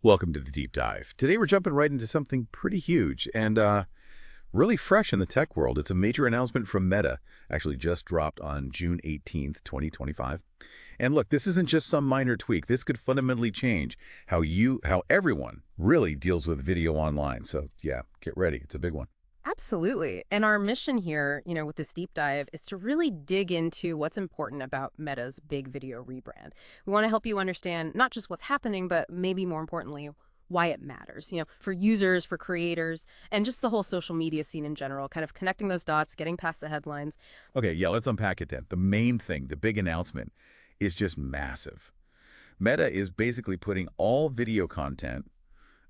Welcome to the deep dive. Today we're jumping right into something pretty huge and really fresh in the tech world. It's a major announcement from Meta, actually just dropped on June 18th, 2025. And look, this isn't just some minor tweak. This could fundamentally change how everyone really deals with video online. So yeah, get ready. It's a big one. Absolutely. And our mission here, with this deep dive is to really dig into what's important about Meta's big video rebrand. We want to help you understand not just what's happening, but maybe more importantly, why it matters, for users, for creators, and just the whole social media scene in general, kind of connecting those dots, getting past the headlines. Okay, yeah, let's unpack it then. The main thing, the big announcement, is just massive. Meta is basically putting all video content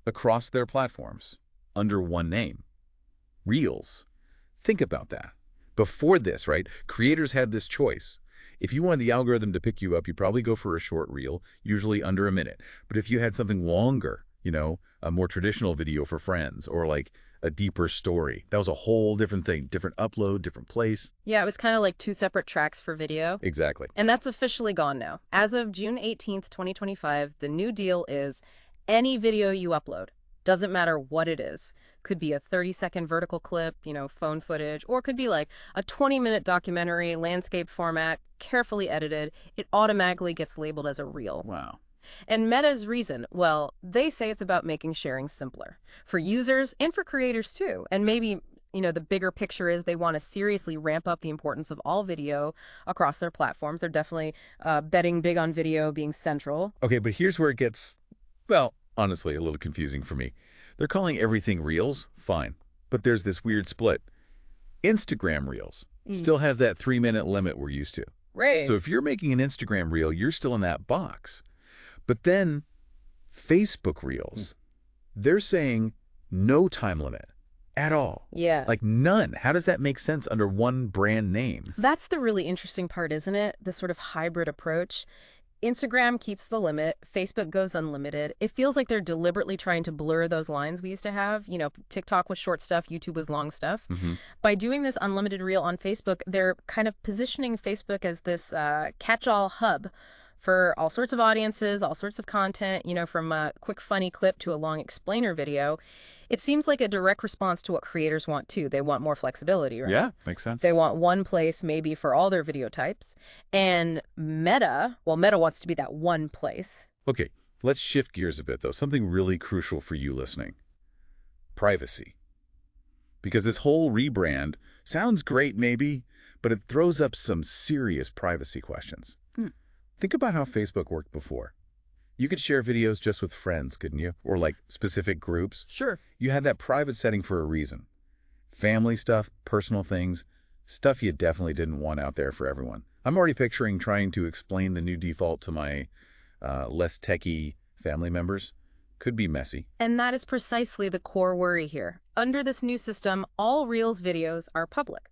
across their platforms under one name. Reels. Think about that. Before this, right, creators had this choice. If you wanted the algorithm to pick you up, you probably go for a short reel, usually under a minute. But if you had something longer, a more traditional video for friends or like a deeper story, that was a whole different thing. Different upload, different place. Yeah, it was kind of like two separate tracks for video. Exactly. And that's officially gone now. As of June 18th, 2025, the new deal is any video you upload, doesn't matter what it is. Could be a 30-second vertical clip, phone footage, or could be like a 20-minute documentary, landscape format, carefully edited. It automatically gets labeled as a reel. Wow. And Meta's reason, well, they say it's about making sharing simpler for users and for creators too. And maybe, the bigger picture is they want to seriously ramp up the importance of all video across their platforms. They're definitely betting big on video being central. Okay, but here's where it gets, well, honestly, a little confusing for me. They're calling everything Reels, fine. But there's this weird split. Instagram Reels still has that 3-minute limit we're used to. Right. So if you're making an Instagram Reel, you're still in that box. But then Facebook Reels, they're saying no time limit at all. Yeah. Like none. How does that make sense under one brand name? That's the really interesting part, isn't it? This sort of hybrid approach. Instagram keeps the limit. Facebook goes unlimited. It feels like they're deliberately trying to blur those lines we used to have. TikTok was short stuff, YouTube was long stuff. By doing this unlimited reel on Facebook, they're kind of positioning Facebook as this catch-all hub for all sorts of audiences, all sorts of content, from a quick funny clip to a long explainer video. It seems like a direct response to what creators want too. They want more flexibility, right? Yeah, makes sense. They want one place maybe for all their video types. And Meta wants to be that one place. Okay, let's shift gears a bit though. Something really crucial for you listening. Privacy. Because this whole rebrand sounds great maybe, but it throws up some serious privacy questions. Think about how Facebook worked before. You could share videos just with friends, couldn't you? Or like specific groups. Sure. You had that private setting for a reason. Family stuff, personal things, stuff you definitely didn't want out there for everyone. I'm already picturing trying to explain the new default to my less techie family members. Could be messy. And that is precisely the core worry here. Under this new system, all Reels videos are public.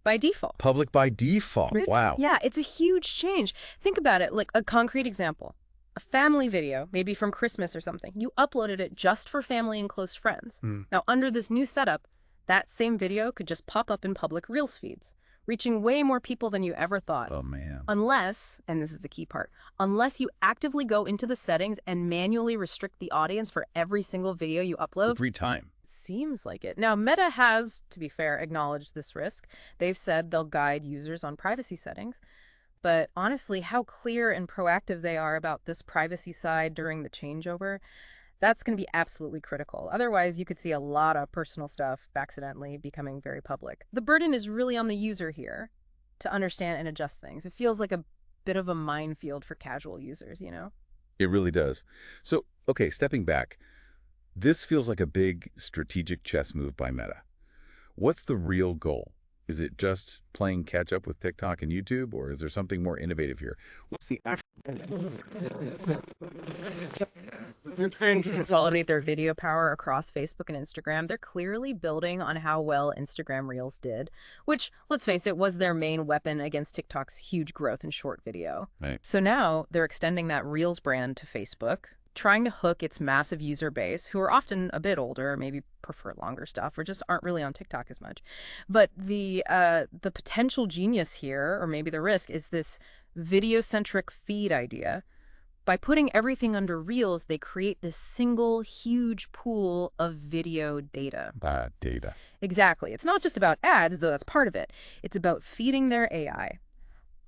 By default. Public by default. Wow. Yeah, it's a huge change. Think about it, like a concrete example. A family video, maybe from Christmas or something. You uploaded it just for family and close friends. Now, under this new setup, that same video could just pop up in public Reels feeds, reaching way more people than you ever thought. Oh, man. Unless, and this is the key part, unless you actively go into the settings and manually restrict the audience for every single video you upload. Every time. Seems like it. Now, Meta has, to be fair, acknowledged this risk. They've said they'll guide users on privacy settings. But honestly, how clear and proactive they are about this privacy side during the changeover, that's going to be absolutely critical. Otherwise, you could see a lot of personal stuff accidentally becoming very public. The burden is really on the user here to understand and adjust things. It feels like a bit of a minefield for casual users, It really does. So, okay, stepping back, this feels like a big strategic chess move by Meta. What's the real goal? Is it just playing catch up with TikTok and YouTube, or is there something more innovative here? What's the actual... They're trying to consolidate their video power across Facebook and Instagram. They're clearly building on how well Instagram Reels did, which, let's face it, was their main weapon against TikTok's huge growth in short video. Right. So now they're extending that Reels brand to Facebook, trying to hook its massive user base, who are often a bit older, maybe prefer longer stuff, or just aren't really on TikTok as much. But the potential genius here, or maybe the risk, is this video-centric feed idea. By putting everything under Reels, they create this single huge pool of video data. Data. Exactly. It's not just about ads, though that's part of it. It's about feeding their AI,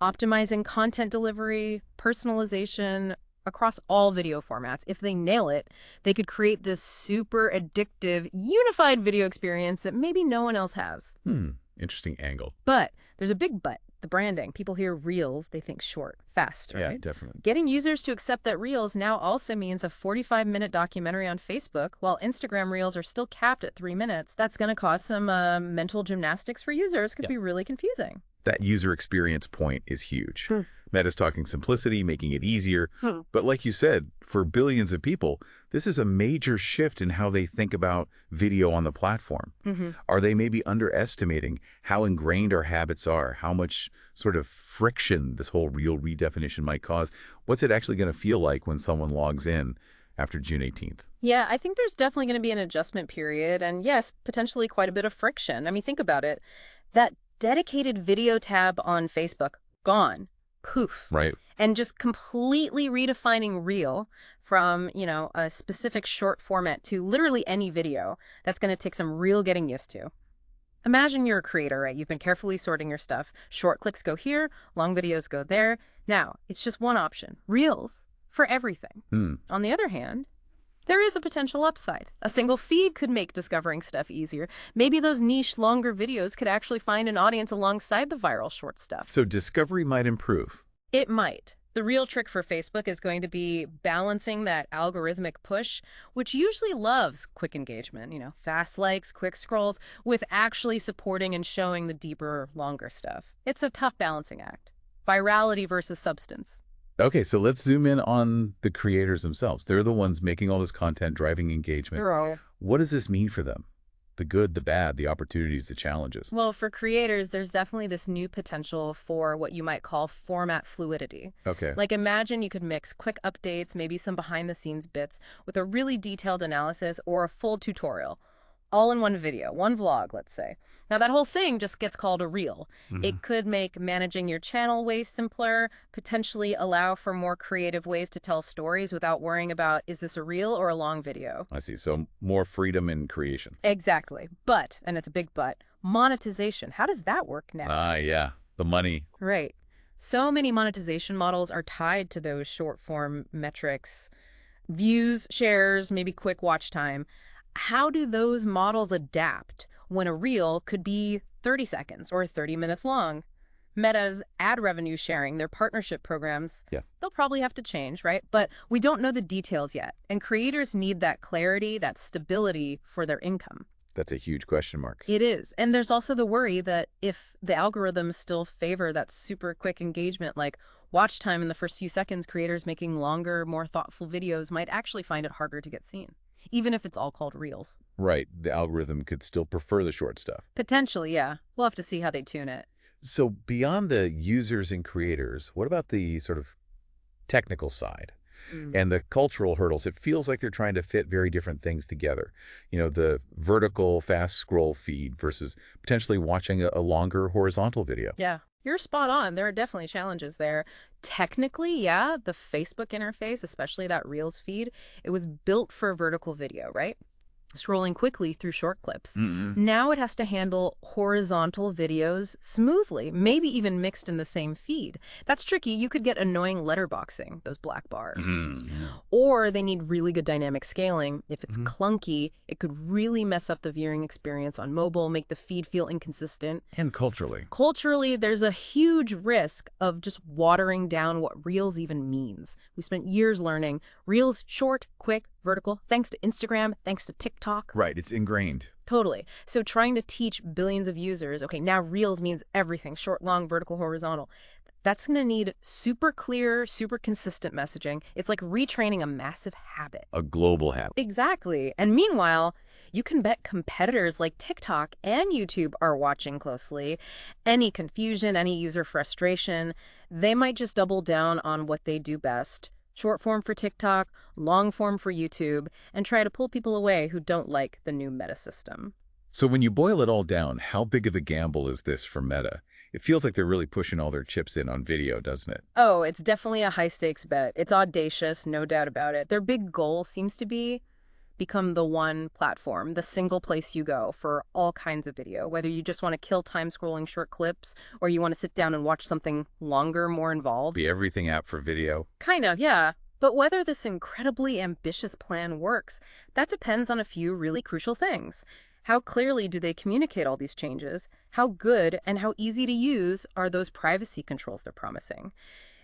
optimizing content delivery, personalization across all video formats. If they nail it, they could create this super addictive, unified video experience that maybe no one else has. Interesting angle. But there's a big but. The branding. People hear Reels, they think short, fast, right? Yeah, definitely. Getting users to accept that Reels now also means a 45-minute documentary on Facebook, while Instagram Reels are still capped at 3 minutes. That's going to cause some mental gymnastics for users. Could be really confusing. That user experience point is huge. Meta's talking simplicity, making it easier. But like you said, for billions of people, this is a major shift in how they think about video on the platform. Are they maybe underestimating how ingrained our habits are, how much sort of friction this whole Reel redefinition might cause? What's it actually going to feel like when someone logs in after June 18th? Yeah, I think there's definitely going to be an adjustment period, and yes, potentially quite a bit of friction. I mean, think about it. That dedicated video tab on Facebook, gone. Poof. Right. And just completely redefining Reel from, a specific short format to literally any video. That's going to take some real getting used to. Imagine you're a creator, right? You've been carefully sorting your stuff. Short clips go here, long videos go there. Now, it's just one option. Reels for everything. On the other hand, there is a potential upside. A single feed could make discovering stuff easier. Maybe those niche, longer videos could actually find an audience alongside the viral short stuff. So discovery might improve. It might. The real trick for Facebook is going to be balancing that algorithmic push, which usually loves quick engagement, fast likes, quick scrolls, with actually supporting and showing the deeper, longer stuff. It's a tough balancing act. Virality versus substance. Okay, so let's zoom in on the creators themselves. They're the ones making all this content, driving engagement. What does this mean for them? The good, the bad, the opportunities, the challenges. Well, for creators, there's definitely this new potential for what you might call format fluidity. Okay. Like imagine you could mix quick updates, maybe some behind-the-scenes bits, with a really detailed analysis or a full tutorial, all in one video, one vlog, let's say. Now, that whole thing just gets called a reel. It could make managing your channel way simpler, potentially allow for more creative ways to tell stories without worrying about, is this a reel or a long video? I see. So more freedom in creation. Exactly. But, and it's a big but, monetization. How does that work now? Yeah. The money. Right. So many monetization models are tied to those short-form metrics. Views, shares, maybe quick watch time. How do those models adapt when a reel could be 30 seconds or 30 minutes long? Meta's ad revenue sharing, their partnership programs, they'll probably have to change, right? But we don't know the details yet. And creators need that clarity, that stability for their income. That's a huge question mark. It is. And there's also the worry that if the algorithms still favor that super quick engagement, like watch time in the first few seconds, creators making longer, more thoughtful videos might actually find it harder to get seen, even if it's all called Reels. Right. The algorithm could still prefer the short stuff. Potentially, yeah. We'll have to see how they tune it. So beyond the users and creators, what about the sort of technical side and the cultural hurdles? It feels like they're trying to fit very different things together. The vertical fast scroll feed versus potentially watching a longer horizontal video. Yeah. You're spot on. There are definitely challenges there. Technically, yeah, the Facebook interface, especially that Reels feed, it was built for vertical video, right? Scrolling quickly through short clips. Now it has to handle horizontal videos smoothly, maybe even mixed in the same feed. That's tricky. You could get annoying letterboxing, those black bars. Or they need really good dynamic scaling. If it's clunky, it could really mess up the viewing experience on mobile, make the feed feel inconsistent. And culturally. Culturally, there's a huge risk of just watering down what Reels even means. We spent years learning Reels, short, quick, vertical, thanks to Instagram, thanks to TikTok. Right. It's ingrained. Totally. So trying to teach billions of users, okay, now Reels means everything, short, long, vertical, horizontal. That's going to need super clear, super consistent messaging. It's like retraining a massive habit. A global habit. Exactly. And meanwhile, you can bet competitors like TikTok and YouTube are watching closely. Any confusion, any user frustration, they might just double down on what they do best. Short form for TikTok, long form for YouTube, and try to pull people away who don't like the new Meta system. So when you boil it all down, how big of a gamble is this for Meta? It feels like they're really pushing all their chips in on video, doesn't it? Oh, it's definitely a high-stakes bet. It's audacious, no doubt about it. Their big goal seems to be become the one platform, the single place you go for all kinds of video, whether you just want to kill time scrolling short clips or you want to sit down and watch something longer, more involved. The everything app for video. Kind of, yeah. But whether this incredibly ambitious plan works, that depends on a few really crucial things. How clearly do they communicate all these changes? How good and how easy to use are those privacy controls they're promising?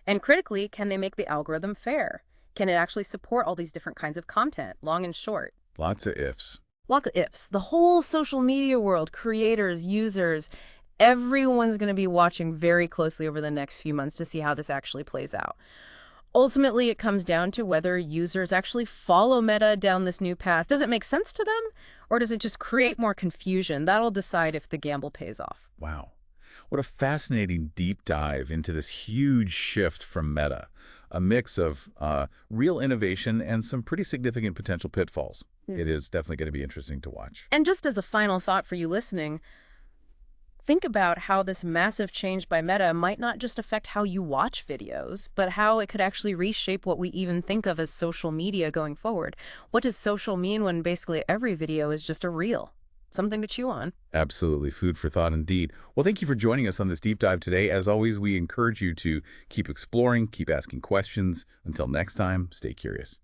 And critically, can they make the algorithm fair? Can it actually support all these different kinds of content, long and short? Lots of ifs. Lots of ifs. The whole social media world, creators, users, everyone's going to be watching very closely over the next few months to see how this actually plays out. Ultimately, it comes down to whether users actually follow Meta down this new path. Does it make sense to them, or does it just create more confusion? That'll decide if the gamble pays off. Wow. What a fascinating deep dive into this huge shift from Meta. A mix of real innovation and some pretty significant potential pitfalls. It is definitely going to be interesting to watch. And just as a final thought for you listening, think about how this massive change by Meta might not just affect how you watch videos, but how it could actually reshape what we even think of as social media going forward. What does social mean when basically every video is just a reel? Something to chew on. Absolutely. Food for thought indeed. Well, thank you for joining us on this deep dive today. As always, we encourage you to keep exploring, keep asking questions. Until next time, stay curious.